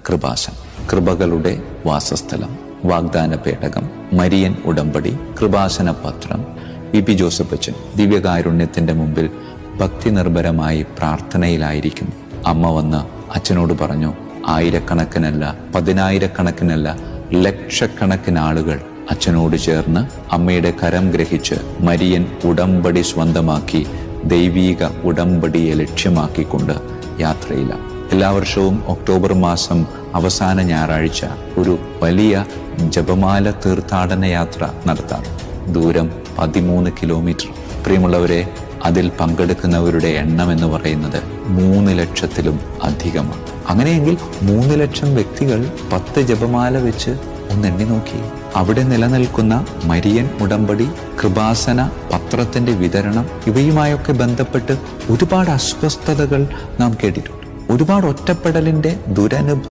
കൃപാസനം, കൃപകളുടെ വാസസ്ഥലം, വാഗ്ദാന പേടകം, മരിയൻ ഉടമ്പടി, കൃപാസന പത്രം. പി ജോസഫ് അച്ഛൻ ദിവ്യകാരുണ്യത്തിന്റെ മുമ്പിൽ ഭക്തി നിർഭരമായി പ്രാർത്ഥനയിലായിരിക്കുന്നു. അമ്മ വന്ന് അച്ഛനോട് പറഞ്ഞു, ആയിരക്കണക്കിനല്ല, പതിനായിരക്കണക്കിനല്ല, ലക്ഷക്കണക്കിന് ആളുകൾ അച്ഛനോട് ചേർന്ന് അമ്മയുടെ കരം ഗ്രഹിച്ച് മരിയൻ ഉടമ്പടി സ്വന്തമാക്കി ദൈവീക ഉടമ്പടിയെ ലക്ഷ്യമാക്കിക്കൊണ്ട് യാത്രയിലാണ്. എല്ലാ വർഷവും ഒക്ടോബർ മാസം അവസാന ഞായറാഴ്ച ഒരു വലിയ ജപമാല തീർത്ഥാടന യാത്ര നടത്താറ്. ദൂരം 13 കിലോമീറ്റർ. പ്രിയമുള്ളവരെ, അതിൽ പങ്കെടുക്കുന്നവരുടെ എണ്ണം എന്ന് പറയുന്നത് 3 ലക്ഷത്തിലും അധികമാണ്. അങ്ങനെയെങ്കിൽ 3 ലക്ഷം വ്യക്തികൾ 10 ജപമാല വെച്ച് ഒന്നെണ്ണി നോക്കി. അവിടെ നിലനിൽക്കുന്ന മരിയൻ ഉടമ്പടി, കൃപാസന പത്രത്തിന്റെ വിതരണം, ഇവയുമായൊക്കെ ബന്ധപ്പെട്ട് ഒരുപാട് അസ്വസ്ഥതകൾ നാം കേട്ടിട്ടുണ്ട്. ഒരുപാട് ഒറ്റപ്പെടലിന്റെ ദുരനുഭവം